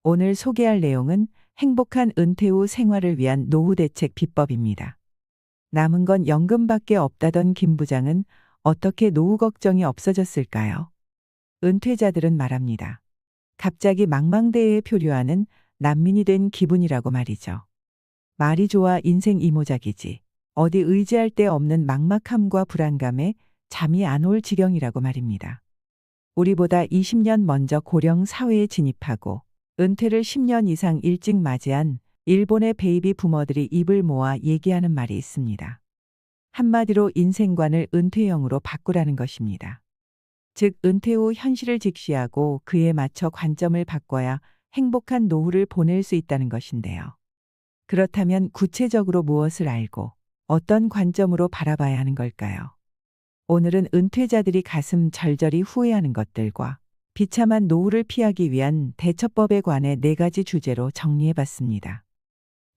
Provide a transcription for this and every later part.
오늘 소개할 내용은 행복한 은퇴 후 생활을 위한 노후 대책 비법입니다. 남은 건 연금밖에 없다던 김 부장은 어떻게 노후 걱정이 없어졌을까요? 은퇴자들은 말합니다. 갑자기 망망대해에 표류하는 난민이 된 기분이라고 말이죠. 말이 좋아 인생 이모작이지. 어디 의지할 데 없는 막막함과 불안감에 잠이 안 올 지경이라고 말입니다. 우리보다 20년 먼저 고령 사회에 진입하고 은퇴를 10년 이상 일찍 맞이한 일본의 베이비 부머들이 입을 모아 얘기하는 말이 있습니다. 한마디로 인생관을 은퇴형으로 바꾸라는 것입니다. 즉, 은퇴 후 현실을 직시하고 그에 맞춰 관점을 바꿔야 행복한 노후를 보낼 수 있다는 것인데요. 그렇다면 구체적으로 무엇을 알고 어떤 관점으로 바라봐야 하는 걸까요? 오늘은 은퇴자들이 가슴 절절히 후회하는 것들과 비참한 노후를 피하기 위한 대처법에 관해 4가지 주제로 정리해봤습니다.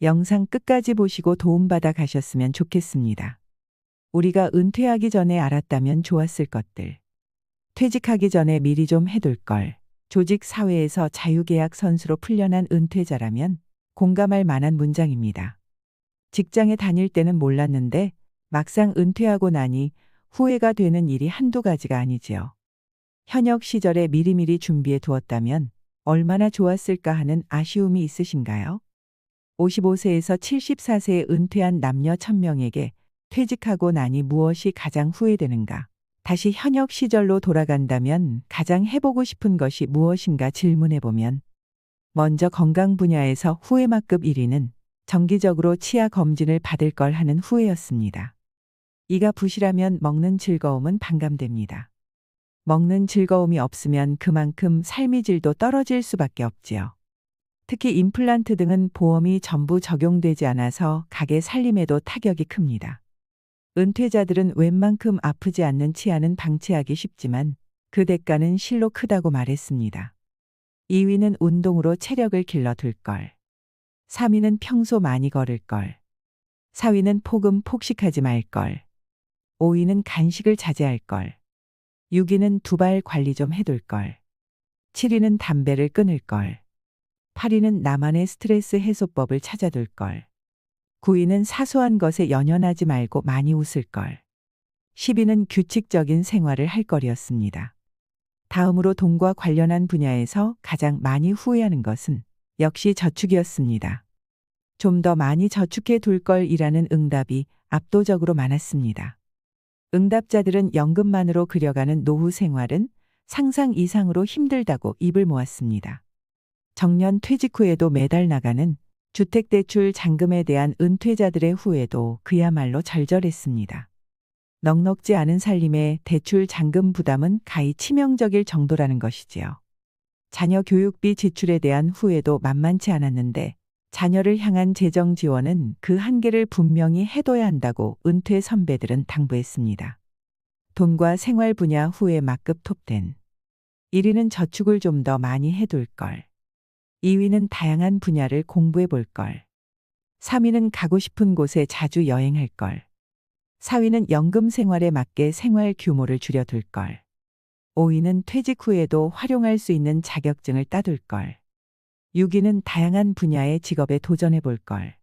영상 끝까지 보시고 도움받아 가셨으면 좋겠습니다. 우리가 은퇴하기 전에 알았다면 좋았을 것들. 퇴직하기 전에 미리 좀 해둘 걸. 조직 사회에서 자유계약 선수로 풀려난 은퇴자라면 공감할 만한 문장입니다. 직장에 다닐 때는 몰랐는데 막상 은퇴하고 나니 후회가 되는 일이 한두 가지가 아니지요. 현역 시절에 미리미리 준비해 두었다면 얼마나 좋았을까 하는 아쉬움이 있으신가요? 55세에서 74세에 은퇴한 남녀 1000명에게 퇴직하고 나니 무엇이 가장 후회되는가? 다시 현역 시절로 돌아간다면 가장 해보고 싶은 것이 무엇인가 질문해보면 먼저 건강 분야에서 후회막급 1위는 정기적으로 치아 검진을 받을 걸 하는 후회였습니다. 이가 부실하면 먹는 즐거움은 반감됩니다. 먹는 즐거움이 없으면 그만큼 삶의 질도 떨어질 수밖에 없지요. 특히 임플란트 등은 보험이 전부 적용되지 않아서 가게 살림에도 타격이 큽니다. 은퇴자들은 웬만큼 아프지 않는 치아는 방치하기 쉽지만 그 대가는 실로 크다고 말했습니다. 2위는 운동으로 체력을 길러둘 걸. 3위는 평소 많이 걸을 걸. 4위는 폭음 폭식하지 말 걸. 5위는 간식을 자제할 걸. 6위는 두발 관리 좀 해둘 걸. 7위는 담배를 끊을 걸. 8위는 나만의 스트레스 해소법을 찾아둘 걸. 9위는 사소한 것에 연연하지 말고 많이 웃을 걸. 10위는 규칙적인 생활을 할 거리였습니다. 다음으로 돈과 관련한 분야에서 가장 많이 후회하는 것은 역시 저축이었습니다. 좀 더 많이 저축해 둘 걸이라는 응답이 압도적으로 많았습니다. 응답자들은 연금만으로 그려가는 노후 생활은 상상 이상으로 힘들다고 입을 모았습니다. 정년 퇴직 후에도 매달 나가는 주택대출 잔금에 대한 은퇴자들의 후회도 그야말로 절절했습니다. 넉넉지 않은 살림에 대출 잔금 부담은 가히 치명적일 정도라는 것이지요. 자녀 교육비 지출에 대한 후회도 만만치 않았는데 자녀를 향한 재정 지원은 그 한계를 분명히 해둬야 한다고 은퇴 선배들은 당부했습니다. 돈과 생활 분야 후회 막급 톱10. 1위는 저축을 좀 더 많이 해둘 걸. 2위는 다양한 분야를 공부해 볼 걸. 3위는 가고 싶은 곳에 자주 여행할 걸. 4위는 연금 생활에 맞게 생활 규모를 줄여둘 걸. 5위는 퇴직 후에도 활용할 수 있는 자격증을 따둘 걸. 6위는 다양한 분야의 직업에 도전해 볼 걸.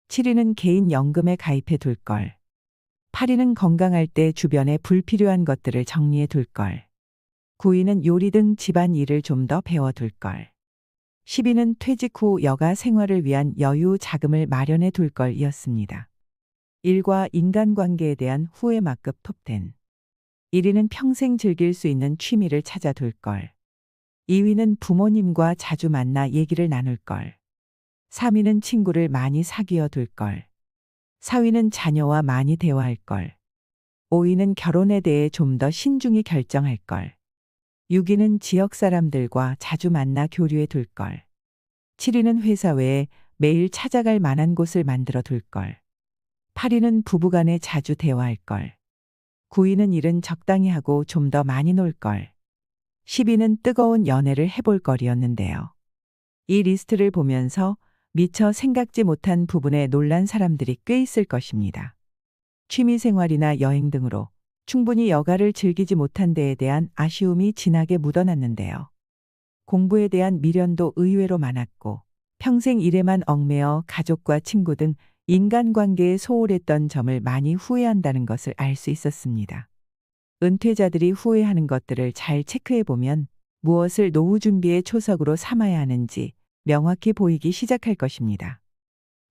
7위는 개인 연금에 가입해 둘 걸. 8위는 건강할 때 주변에 불필요한 것들을 정리해 둘 걸. 9위는 요리 등 집안 일을 좀 더 배워둘 걸. 10위는 퇴직 후 여가 생활을 위한 여유 자금을 마련해 둘 걸이었습니다. 일과 인간관계에 대한 후회 막급 톱10. 1위는 평생 즐길 수 있는 취미를 찾아둘 걸. 2위는 부모님과 자주 만나 얘기를 나눌 걸. 3위는 친구를 많이 사귀어 둘 걸. 4위는 자녀와 많이 대화할 걸. 5위는 결혼에 대해 좀 더 신중히 결정할 걸. 6위는 지역 사람들과 자주 만나 교류해 둘 걸. 7위는 회사 외에 매일 찾아갈 만한 곳을 만들어 둘 걸. 8위는 부부간에 자주 대화할 걸. 9위는 일은 적당히 하고 좀 더 많이 놀 걸. 10위는 뜨거운 연애를 해볼 거리였는데요. 이 리스트를 보면서 미처 생각지 못한 부분에 놀란 사람들이 꽤 있을 것입니다. 취미생활이나 여행 등으로 충분히 여가를 즐기지 못한 데에 대한 아쉬움이 진하게 묻어났는데요. 공부에 대한 미련도 의외로 많았고 평생 일에만 얽매여 가족과 친구 등 인간관계에 소홀했던 점을 많이 후회한다는 것을 알 수 있었습니다. 은퇴자들이 후회하는 것들을 잘 체크해 보면 무엇을 노후 준비의 초석으로 삼아야 하는지 명확히 보이기 시작할 것입니다.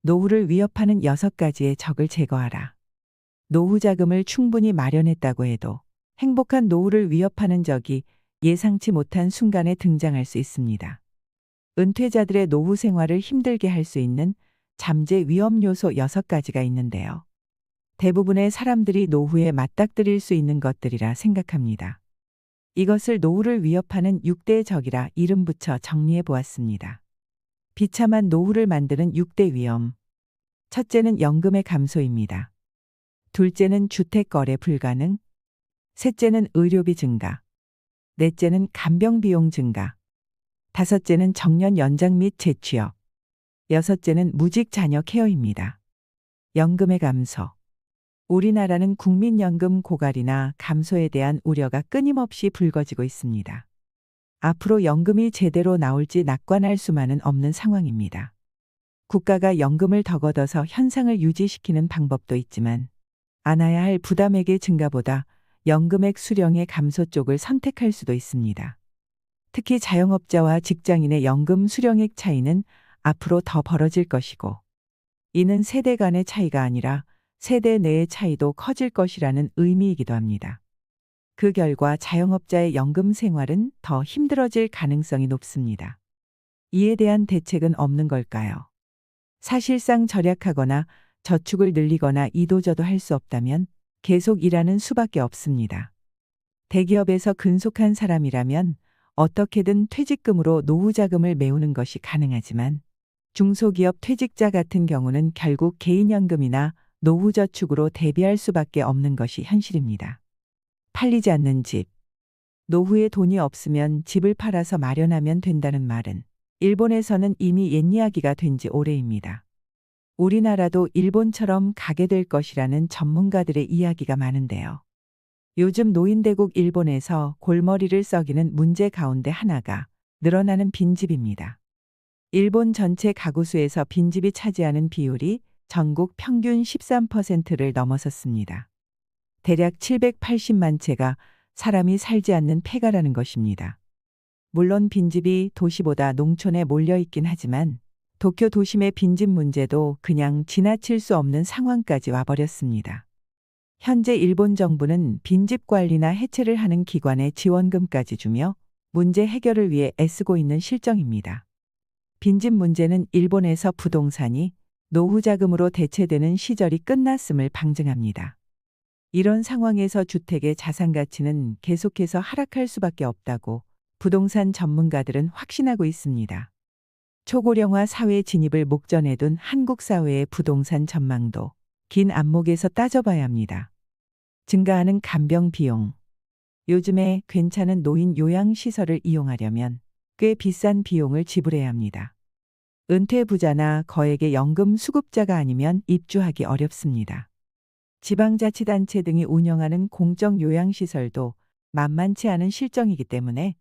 노후를 위협하는 6가지의 적을 제거하라. 노후 자금을 충분히 마련했다고 해도 행복한 노후를 위협하는 적이 예상치 못한 순간에 등장할 수 있습니다. 은퇴자들의 노후 생활을 힘들게 할 수 있는 잠재 위험 요소 6가지가 있는데요. 대부분의 사람들이 노후에 맞닥뜨릴 수 있는 것들이라 생각합니다. 이것을 노후를 위협하는 6대 적이라 이름 붙여 정리해 보았습니다. 비참한 노후를 만드는 6대 위험. 첫째는 연금의 감소입니다. 둘째는 주택 거래 불가능. 셋째는 의료비 증가. 넷째는 간병 비용 증가. 다섯째는 정년 연장 및 재취업. 여섯째는 무직 자녀 케어입니다. 연금의 감소. 우리나라는 국민연금 고갈이나 감소에 대한 우려가 끊임없이 불거지고 있습니다. 앞으로 연금이 제대로 나올지 낙관할 수만은 없는 상황입니다. 국가가 연금을 더 걷어서 현상을 유지시키는 방법도 있지만 안아야 할 부담액의 증가보다 연금액 수령의 감소 쪽을 선택할 수도 있습니다. 특히 자영업자와 직장인의 연금 수령액 차이는 앞으로 더 벌어질 것이고 이는 세대 간의 차이가 아니라 세대 내의 차이도 커질 것이라는 의미이기도 합니다. 그 결과 자영업자의 연금 생활은 더 힘들어질 가능성이 높습니다. 이에 대한 대책은 없는 걸까요? 사실상 절약하거나 저축을 늘리거나 이도저도 할 수 없다면 계속 일하는 수밖에 없습니다. 대기업에서 근속한 사람이라면 어떻게든 퇴직금으로 노후 자금을 메우는 것이 가능하지만 중소기업 퇴직자 같은 경우는 결국 개인연금이나 노후저축으로 대비할 수밖에 없는 것이 현실입니다. 팔리지 않는 집. 노후에 돈이 없으면 집을 팔아서 마련하면 된다는 말은 일본에서는 이미 옛 이야기가 된 지 오래입니다. 우리나라도 일본처럼 가게 될 것이라는 전문가들의 이야기가 많은데요. 요즘 노인대국 일본에서 골머리를 썩이는 문제 가운데 하나가 늘어나는 빈집입니다. 일본 전체 가구 수에서 빈집이 차지하는 비율이 전국 평균 13%를 넘어섰습니다. 대략 780만 채가 사람이 살지 않는 폐가라는 것입니다. 물론 빈집이 도시보다 농촌에 몰려 있긴 하지만 도쿄 도심의 빈집 문제도 그냥 지나칠 수 없는 상황까지 와버렸습니다. 현재 일본 정부는 빈집 관리나 해체를 하는 기관에 지원금까지 주며 문제 해결을 위해 애쓰고 있는 실정입니다. 빈집 문제는 일본에서 부동산이 노후 자금으로 대체되는 시절이 끝났음을 방증합니다. 이런 상황에서 주택의 자산 가치는 계속해서 하락할 수밖에 없다고 부동산 전문가들은 확신하고 있습니다. 초고령화 사회 진입을 목전에 둔 한국 사회의 부동산 전망도 긴 안목에서 따져봐야 합니다. 증가하는 간병 비용. 요즘에 괜찮은 노인 요양시설을 이용하려면 꽤 비싼 비용을 지불해야 합니다. 은퇴 부자나 거액의 연금 수급자가 아니면 입주하기 어렵습니다. 지방자치단체 등이 운영하는 공적 요양시설도 만만치 않은 실정이기 때문에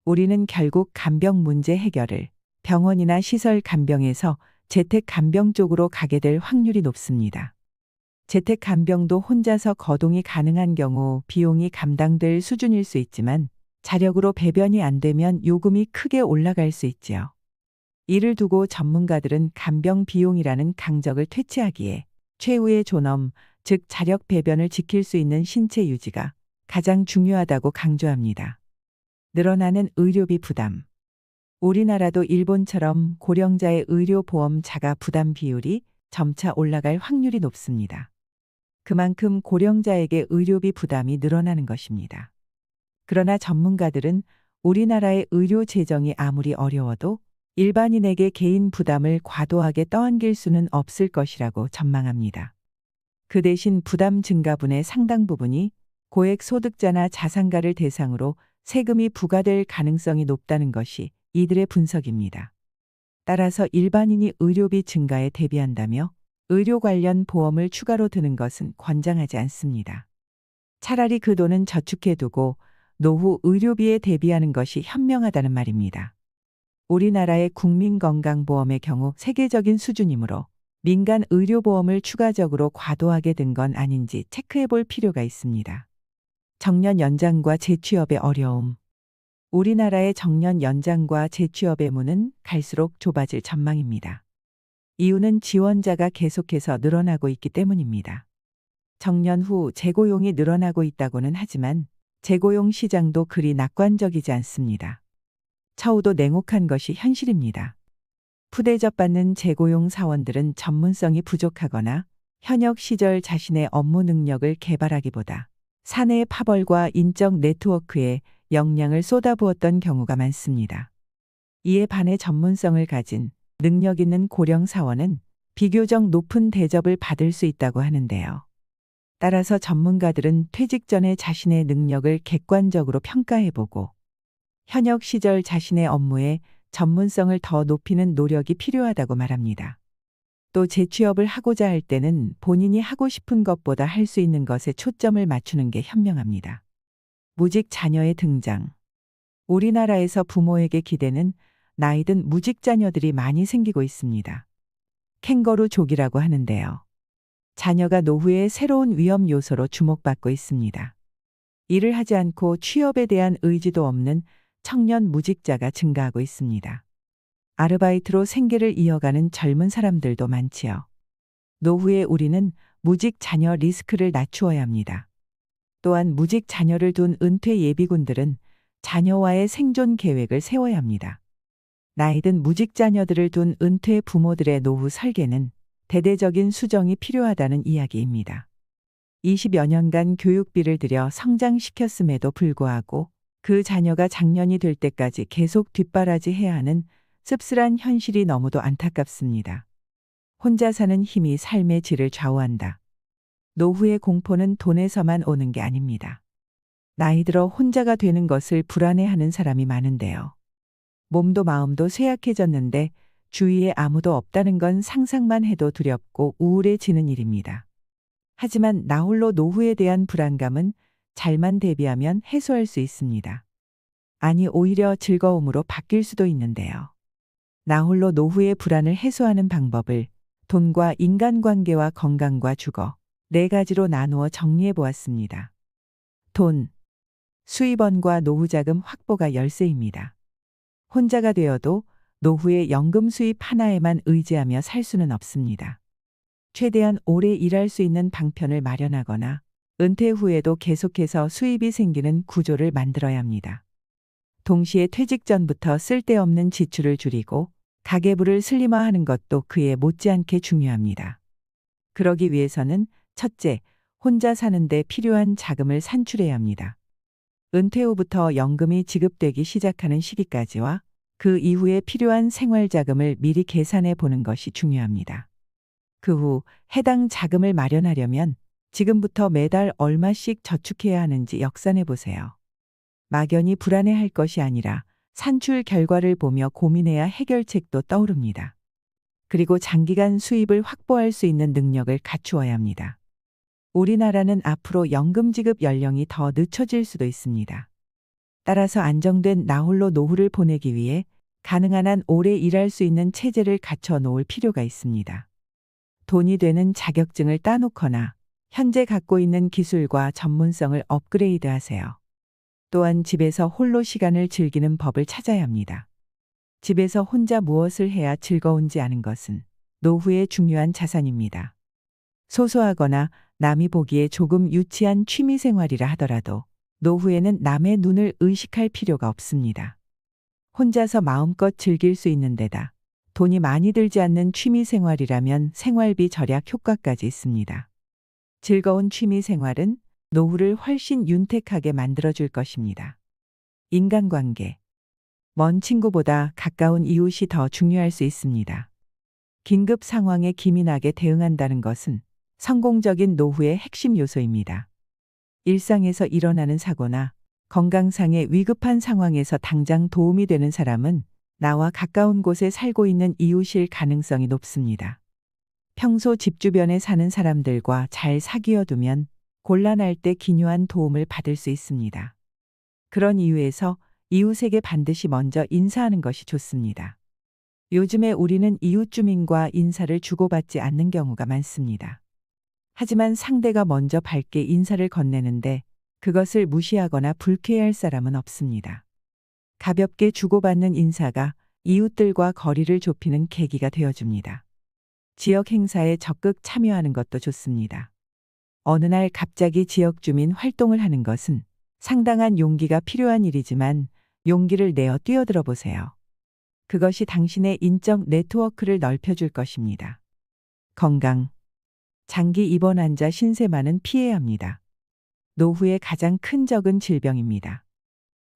우리는 결국 간병 문제 해결을 병원이나 시설 간병에서 재택 간병 쪽으로 가게 될 확률이 높습니다. 재택 간병도 혼자서 거동이 가능한 경우 비용이 감당될 수준일 수 있지만 자력으로 배변이 안 되면 요금이 크게 올라갈 수 있지요. 이를 두고 전문가들은 간병 비용이라는 강적을 퇴치하기에 최후의 존엄, 즉 자력 배변을 지킬 수 있는 신체 유지가 가장 중요하다고 강조합니다. 늘어나는 의료비 부담. 우리나라도 일본처럼 고령자의 의료보험 자가 부담 비율이 점차 올라갈 확률이 높습니다. 그만큼 고령자에게 의료비 부담이 늘어나는 것입니다. 그러나 전문가들은 우리나라의 의료 재정이 아무리 어려워도 일반인에게 개인 부담을 과도하게 떠안길 수는 없을 것이라고 전망합니다. 그 대신 부담 증가분의 상당 부분이 고액 소득자나 자산가를 대상으로 세금이 부과될 가능성이 높다는 것이 이들의 분석입니다. 따라서 일반인이 의료비 증가에 대비한다며 의료 관련 보험을 추가로 드는 것은 권장하지 않습니다. 차라리 그 돈은 저축해 두고 노후 의료비에 대비하는 것이 현명하다는 말입니다. 우리나라의 국민건강보험의 경우 세계적인 수준이므로 민간 의료보험을 추가적으로 과도하게 든 건 아닌지 체크해 볼 필요가 있습니다. 정년 연장과 재취업의 어려움. 우리나라의 정년 연장과 재취업의 문은 갈수록 좁아질 전망입니다. 이유는 지원자가 계속해서 늘어나고 있기 때문입니다. 정년 후 재고용이 늘어나고 있다고는 하지만 재고용 시장도 그리 낙관적이지 않습니다. 처우도 냉혹한 것이 현실입니다. 푸대접받는 재고용 사원들은 전문성이 부족하거나 현역 시절 자신의 업무 능력을 개발하기보다 사내의 파벌과 인적 네트워크에 역량을 쏟아부었던 경우가 많습니다. 이에 반해 전문성을 가진 능력 있는 고령 사원은 비교적 높은 대접을 받을 수 있다고 하는데요. 따라서 전문가들은 퇴직 전에 자신의 능력을 객관적으로 평가해보고 현역 시절 자신의 업무에 전문성을 더 높이는 노력이 필요하다고 말합니다. 또 재취업을 하고자 할 때는 본인이 하고 싶은 것보다 할 수 있는 것에 초점을 맞추는 게 현명합니다. 무직 자녀의 등장. 우리나라에서 부모에게 기대는 나이 든 무직 자녀들이 많이 생기고 있습니다. 캥거루족이라고 하는데요. 자녀가 노후의 새로운 위험 요소로 주목받고 있습니다. 일을 하지 않고 취업에 대한 의지도 없는 청년 무직자가 증가하고 있습니다. 아르바이트로 생계를 이어가는 젊은 사람들도 많지요. 노후에 우리는 무직 자녀 리스크를 낮추어야 합니다. 또한 무직 자녀를 둔 은퇴 예비군들은 자녀와의 생존 계획을 세워야 합니다. 나이든 무직 자녀들을 둔 은퇴 부모들의 노후 설계는 대대적인 수정이 필요하다는 이야기입니다. 20여 년간 교육비를 들여 성장시켰음에도 불구하고 그 자녀가 장년이 될 때까지 계속 뒷바라지해야 하는 씁쓸한 현실이 너무도 안타깝습니다. 혼자 사는 힘이 삶의 질을 좌우한다. 노후의 공포는 돈에서만 오는 게 아닙니다. 나이 들어 혼자가 되는 것을 불안해하는 사람이 많은데요. 몸도 마음도 쇠약해졌는데 주위에 아무도 없다는 건 상상만 해도 두렵고 우울해지는 일입니다. 하지만 나홀로 노후에 대한 불안감은 잘만 대비하면 해소할 수 있습니다. 아니, 오히려 즐거움으로 바뀔 수도 있는데요. 나홀로 노후의 불안을 해소하는 방법을 돈과 인간관계와 건강과 주거 4가지로 나누어 정리해 보았습니다. 돈, 수입원과 노후자금 확보가 열쇠입니다. 혼자가 되어도 노후의 연금 수입 하나에만 의지하며 살 수는 없습니다. 최대한 오래 일할 수 있는 방편을 마련하거나 은퇴 후에도 계속해서 수입이 생기는 구조를 만들어야 합니다. 동시에 퇴직 전부터 쓸데없는 지출을 줄이고 가계부를 슬림화하는 것도 그에 못지않게 중요합니다. 그러기 위해서는 첫째, 혼자 사는데 필요한 자금을 산출해야 합니다. 은퇴 후부터 연금이 지급되기 시작하는 시기까지와 그 이후에 필요한 생활자금을 미리 계산해 보는 것이 중요합니다. 그 후 해당 자금을 마련하려면 지금부터 매달 얼마씩 저축해야 하는지 역산해 보세요. 막연히 불안해할 것이 아니라 산출 결과를 보며 고민해야 해결책도 떠오릅니다. 그리고 장기간 수입을 확보할 수 있는 능력을 갖추어야 합니다. 우리나라는 앞으로 연금 지급 연령이 더 늦춰질 수도 있습니다. 따라서 안정된 나홀로 노후를 보내기 위해 가능한 한 오래 일할 수 있는 체제를 갖춰 놓을 필요가 있습니다. 돈이 되는 자격증을 따놓거나 현재 갖고 있는 기술과 전문성을 업그레이드하세요. 또한 집에서 홀로 시간을 즐기는 법을 찾아야 합니다. 집에서 혼자 무엇을 해야 즐거운지 아는 것은 노후의 중요한 자산입니다. 소소하거나 남이 보기에 조금 유치한 취미생활이라 하더라도 노후에는 남의 눈을 의식할 필요가 없습니다. 혼자서 마음껏 즐길 수 있는 데다 돈이 많이 들지 않는 취미생활이라면 생활비 절약 효과까지 있습니다. 즐거운 취미생활은 노후를 훨씬 윤택하게 만들어줄 것입니다. 인간관계. 먼 친구보다 가까운 이웃이 더 중요할 수 있습니다. 긴급 상황에 기민하게 대응한다는 것은 성공적인 노후의 핵심 요소입니다. 일상에서 일어나는 사고나 건강상의 위급한 상황에서 당장 도움이 되는 사람은 나와 가까운 곳에 살고 있는 이웃일 가능성이 높습니다. 평소 집 주변에 사는 사람들과 잘 사귀어 두면 곤란할 때 기묘한 도움을 받을 수 있습니다. 그런 이유에서 이웃에게 반드시 먼저 인사하는 것이 좋습니다. 요즘에 우리는 이웃 주민과 인사를 주고받지 않는 경우가 많습니다. 하지만 상대가 먼저 밝게 인사를 건네는데 그것을 무시하거나 불쾌해할 사람은 없습니다. 가볍게 주고받는 인사가 이웃들과 거리를 좁히는 계기가 되어줍니다. 지역 행사에 적극 참여하는 것도 좋습니다. 어느 날 갑자기 지역 주민 활동을 하는 것은 상당한 용기가 필요한 일이지만 용기를 내어 뛰어들어 보세요. 그것이 당신의 인적 네트워크를 넓혀줄 것입니다. 건강. 장기 입원 환자 신세만은 피해야 합니다. 노후의 가장 큰 적은 질병입니다.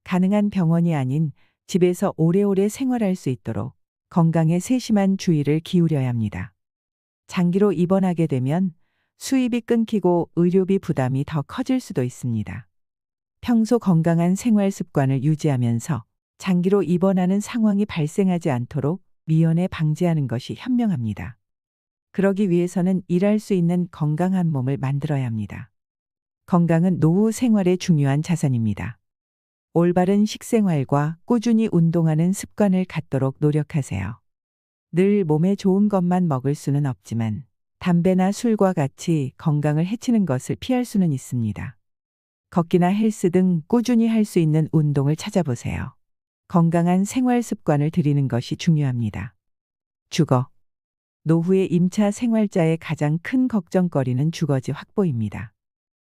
가능한 병원이 아닌 집에서 오래오래 생활할 수 있도록 건강에 세심한 주의를 기울여야 합니다. 장기로 입원하게 되면 수입이 끊기고 의료비 부담이 더 커질 수도 있습니다. 평소 건강한 생활 습관을 유지하면서 장기로 입원하는 상황이 발생하지 않도록 미연에 방지하는 것이 현명합니다. 그러기 위해서는 일할 수 있는 건강한 몸을 만들어야 합니다. 건강은 노후 생활의 중요한 자산입니다. 올바른 식생활과 꾸준히 운동하는 습관을 갖도록 노력하세요. 늘 몸에 좋은 것만 먹을 수는 없지만 담배나 술과 같이 건강을 해치는 것을 피할 수는 있습니다. 걷기나 헬스 등 꾸준히 할 수 있는 운동을 찾아보세요. 건강한 생활 습관을 들이는 것이 중요합니다. 주거. 노후의 임차 생활자의 가장 큰 걱정거리는 주거지 확보입니다.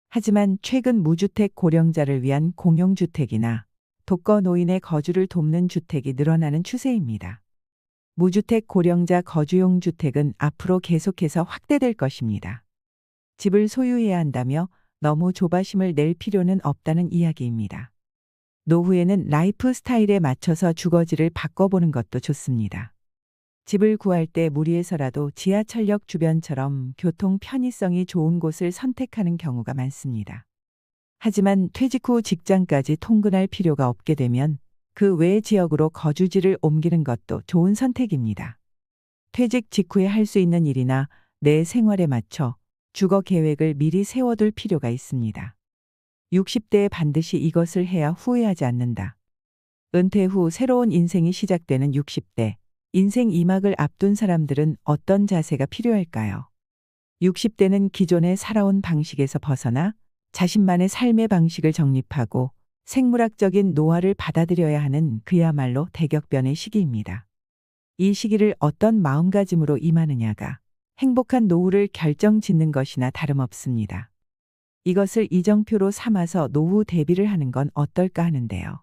하지만 최근 무주택 고령자를 위한 공용주택이나 독거 노인의 거주를 돕는 주택이 늘어나는 추세입니다. 무주택 고령자 거주용 주택은 앞으로 계속해서 확대될 것입니다. 집을 소유해야 한다며 너무 조바심을 낼 필요는 없다는 이야기입니다. 노후에는 라이프 스타일에 맞춰서 주거지를 바꿔보는 것도 좋습니다. 집을 구할 때 무리해서라도 지하철역 주변처럼 교통 편의성이 좋은 곳을 선택하는 경우가 많습니다. 하지만 퇴직 후 직장까지 통근할 필요가 없게 되면 그 외 지역으로 거주지를 옮기는 것도 좋은 선택입니다. 퇴직 직후에 할 수 있는 일이나 내 생활에 맞춰 주거 계획을 미리 세워둘 필요가 있습니다. 60대에 반드시 이것을 해야 후회하지 않는다. 은퇴 후 새로운 인생이 시작되는 60대. 인생 2막을 앞둔 사람들은 어떤 자세가 필요할까요? 60대는 기존에 살아온 방식에서 벗어나 자신만의 삶의 방식을 정립하고 생물학적인 노화를 받아들여야 하는 그야말로 대격변의 시기입니다. 이 시기를 어떤 마음가짐으로 임하느냐가 행복한 노후를 결정짓는 것이나 다름없습니다. 이것을 이정표로 삼아서 노후 대비를 하는 건 어떨까 하는데요.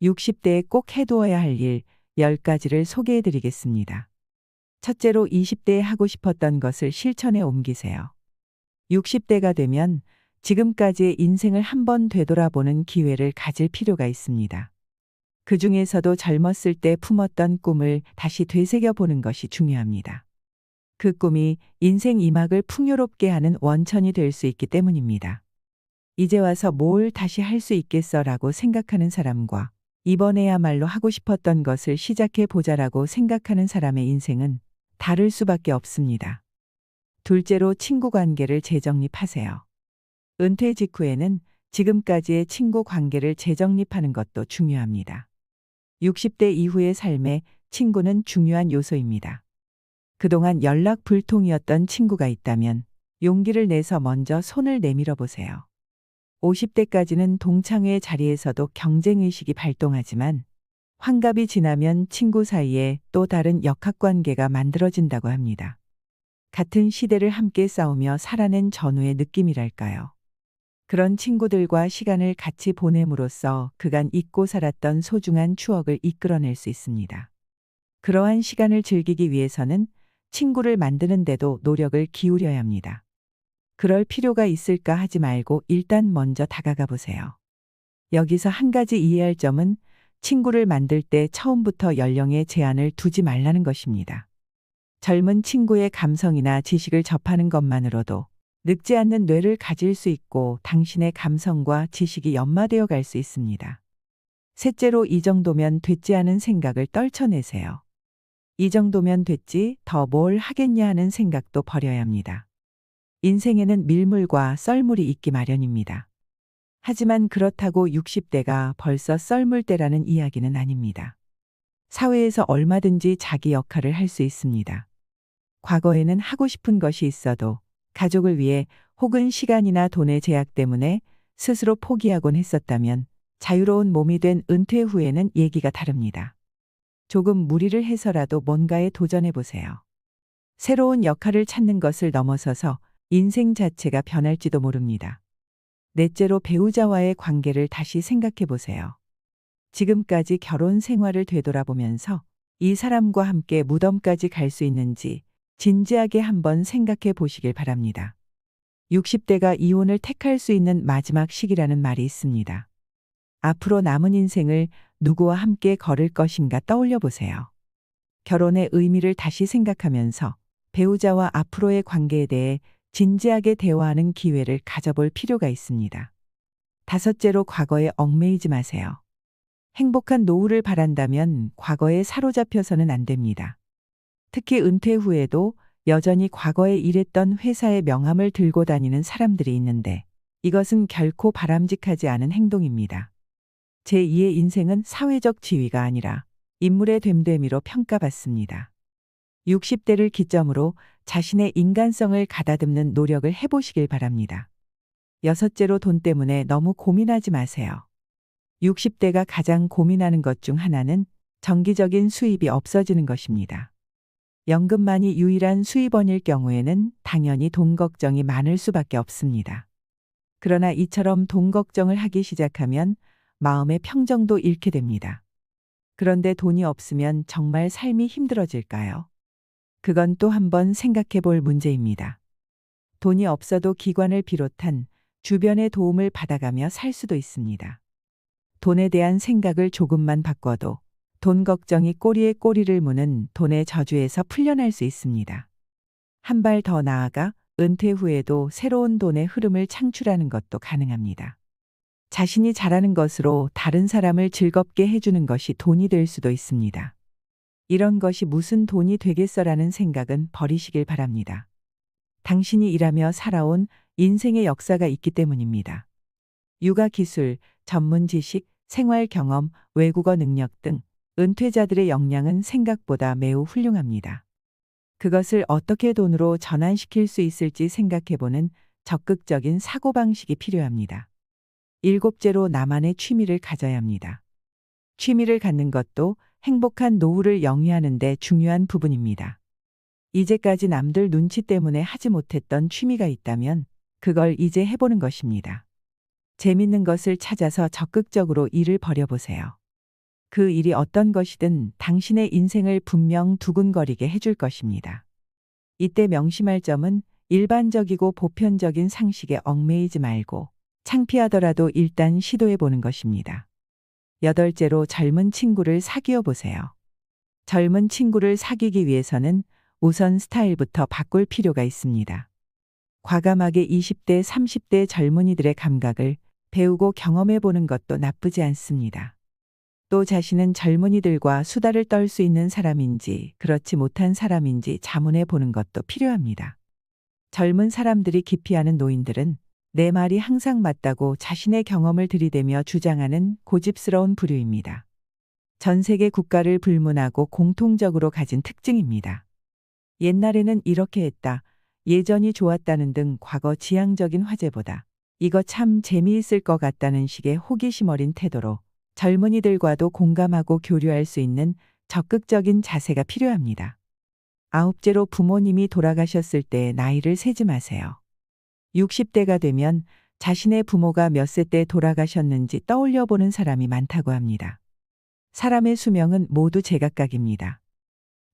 60대에 꼭 해두어야 할 일 10가지를 소개해 드리겠습니다. 첫째로 20대에 하고 싶었던 것을 실천에 옮기세요. 60대가 되면 지금까지의 인생을 한번 되돌아보는 기회를 가질 필요가 있습니다. 그 중에서도 젊었을 때 품었던 꿈을 다시 되새겨 보는 것이 중요합니다. 그 꿈이 인생 2막을 풍요롭게 하는 원천이 될 수 있기 때문입니다. 이제 와서 뭘 다시 할 수 있겠어라고 생각하는 사람과 이번에야말로 하고 싶었던 것을 시작해 보자라고 생각하는 사람의 인생은 다를 수밖에 없습니다. 둘째로 친구 관계를 재정립하세요. 은퇴 직후에는 지금까지의 친구 관계를 재정립하는 것도 중요합니다. 60대 이후의 삶에 친구는 중요한 요소입니다. 그동안 연락 불통이었던 친구가 있다면 용기를 내서 먼저 손을 내밀어 보세요. 50대까지는 동창회 자리에서도 경쟁의식이 발동하지만 환갑이 지나면 친구 사이에 또 다른 역학관계가 만들어진다고 합니다. 같은 시대를 함께 싸우며 살아낸 전우의 느낌이랄까요. 그런 친구들과 시간을 같이 보냄으로써 그간 잊고 살았던 소중한 추억을 이끌어낼 수 있습니다. 그러한 시간을 즐기기 위해서는 친구를 만드는 데도 노력을 기울여야 합니다. 그럴 필요가 있을까 하지 말고 일단 먼저 다가가 보세요. 여기서 한 가지 이해할 점은 친구를 만들 때 처음부터 연령에 제한을 두지 말라는 것입니다. 젊은 친구의 감성이나 지식을 접하는 것만으로도 늙지 않는 뇌를 가질 수 있고 당신의 감성과 지식이 연마되어 갈 수 있습니다. 셋째로 이 정도면 됐지 않은 생각을 떨쳐내세요. 이 정도면 됐지 더 뭘 하겠냐 하는 생각도 버려야 합니다. 인생에는 밀물과 썰물이 있기 마련입니다. 하지만 그렇다고 60대가 벌써 썰물 때라는 이야기는 아닙니다. 사회에서 얼마든지 자기 역할을 할 수 있습니다. 과거에는 하고 싶은 것이 있어도 가족을 위해 혹은 시간이나 돈의 제약 때문에 스스로 포기하곤 했었다면 자유로운 몸이 된 은퇴 후에는 얘기가 다릅니다. 조금 무리를 해서라도 뭔가에 도전해 보세요. 새로운 역할을 찾는 것을 넘어서서 인생 자체가 변할지도 모릅니다. 넷째로 배우자와의 관계를 다시 생각해 보세요. 지금까지 결혼 생활을 되돌아보면서 이 사람과 함께 무덤까지 갈 수 있는지 진지하게 한번 생각해 보시길 바랍니다. 60대가 이혼을 택할 수 있는 마지막 시기라는 말이 있습니다. 앞으로 남은 인생을 누구와 함께 걸을 것인가 떠올려 보세요. 결혼의 의미를 다시 생각하면서 배우자와 앞으로의 관계에 대해 진지하게 대화하는 기회를 가져볼 필요가 있습니다. 다섯째로 과거에 얽매이지 마세요. 행복한 노후를 바란다면 과거에 사로잡혀서는 안 됩니다. 특히 은퇴 후에도 여전히 과거에 일했던 회사의 명함을 들고 다니는 사람들이 있는데 이것은 결코 바람직하지 않은 행동입니다. 제2의 인생은 사회적 지위가 아니라 인물의 됨됨이로 평가받습니다. 60대를 기점으로 자신의 인간성을 가다듬는 노력을 해보시길 바랍니다. 여섯째로 돈 때문에 너무 고민하지 마세요. 60대가 가장 고민하는 것 중 하나는 정기적인 수입이 없어지는 것입니다. 연금만이 유일한 수입원일 경우에는 당연히 돈 걱정이 많을 수밖에 없습니다. 그러나 이처럼 돈 걱정을 하기 시작하면 마음의 평정도 잃게 됩니다. 그런데 돈이 없으면 정말 삶이 힘들어질까요? 그건 또 한번 생각해 볼 문제입니다. 돈이 없어도 기관을 비롯한 주변의 도움을 받아가며 살 수도 있습니다. 돈에 대한 생각을 조금만 바꿔도 돈 걱정이 꼬리에 꼬리를 무는 돈의 저주에서 풀려날 수 있습니다. 한 발 더 나아가 은퇴 후에도 새로운 돈의 흐름을 창출하는 것도 가능합니다. 자신이 잘하는 것으로 다른 사람을 즐겁게 해주는 것이 돈이 될 수도 있습니다. 이런 것이 무슨 돈이 되겠어라는 생각은 버리시길 바랍니다. 당신이 일하며 살아온 인생의 역사가 있기 때문입니다. 육아 기술, 전문 지식, 생활 경험, 외국어 능력 등 은퇴자들의 역량은 생각보다 매우 훌륭합니다. 그것을 어떻게 돈으로 전환시킬 수 있을지 생각해보는 적극적인 사고방식이 필요합니다. 일곱째로 나만의 취미를 가져야 합니다. 취미를 갖는 것도 행복한 노후를 영위하는 데 중요한 부분입니다. 이제까지 남들 눈치 때문에 하지 못했던 취미가 있다면 그걸 이제 해보는 것입니다. 재밌는 것을 찾아서 적극적으로 일을 벌여보세요. 그 일이 어떤 것이든 당신의 인생을 분명 두근거리게 해줄 것입니다. 이때 명심할 점은 일반적이고 보편적인 상식에 얽매이지 말고 창피하더라도 일단 시도해보는 것입니다. 여덟째로 젊은 친구를 사귀어 보세요. 젊은 친구를 사귀기 위해서는 우선 스타일부터 바꿀 필요가 있습니다. 과감하게 20대, 30대 젊은이들의 감각을 배우고 경험해 보는 것도 나쁘지 않습니다. 또 자신은 젊은이들과 수다를 떨 수 있는 사람인지 그렇지 못한 사람인지 자문해 보는 것도 필요합니다. 젊은 사람들이 기피하는 노인들은 내 말이 항상 맞다고 자신의 경험을 들이대며 주장하는 고집스러운 부류입니다. 전 세계 국가를 불문하고 공통적으로 가진 특징입니다. 옛날에는 이렇게 했다, 예전이 좋았다는 등 과거 지향적인 화제보다 이거 참 재미있을 것 같다는 식의 호기심 어린 태도로 젊은이들과도 공감하고 교류할 수 있는 적극적인 자세가 필요합니다. 아홉째로 부모님이 돌아가셨을 때 나이를 세지 마세요. 60대가 되면 자신의 부모가 몇 세 때 돌아가셨는지 떠올려 보는 사람이 많다고 합니다. 사람의 수명은 모두 제각각입니다.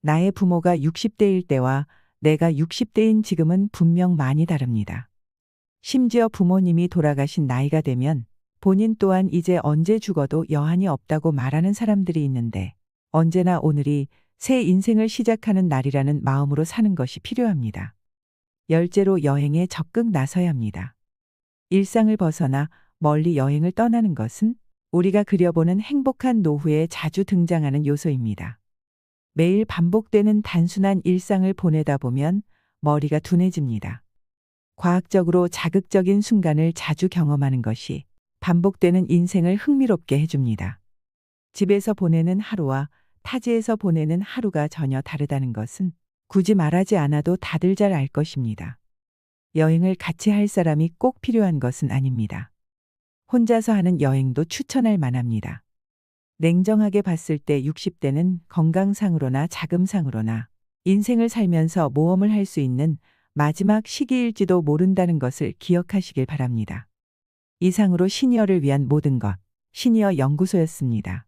나의 부모가 60대일 때와 내가 60대인 지금은 분명 많이 다릅니다. 심지어 부모님이 돌아가신 나이가 되면 본인 또한 이제 언제 죽어도 여한이 없다고 말하는 사람들이 있는데 언제나 오늘이 새 인생을 시작하는 날이라는 마음으로 사는 것이 필요합니다. 열째로 여행에 적극 나서야 합니다. 일상을 벗어나 멀리 여행을 떠나는 것은 우리가 그려보는 행복한 노후에 자주 등장하는 요소입니다. 매일 반복되는 단순한 일상을 보내다 보면 머리가 둔해집니다. 과학적으로 자극적인 순간을 자주 경험하는 것이 반복되는 인생을 흥미롭게 해줍니다. 집에서 보내는 하루와 타지에서 보내는 하루가 전혀 다르다는 것은 굳이 말하지 않아도 다들 잘 알 것입니다. 여행을 같이 할 사람이 꼭 필요한 것은 아닙니다. 혼자서 하는 여행도 추천할 만합니다. 냉정하게 봤을 때 60대는 건강상으로나 자금상으로나 인생을 살면서 모험을 할 수 있는 마지막 시기일지도 모른다는 것을 기억하시길 바랍니다. 이상으로 시니어를 위한 모든 것, 시니어 연구소였습니다.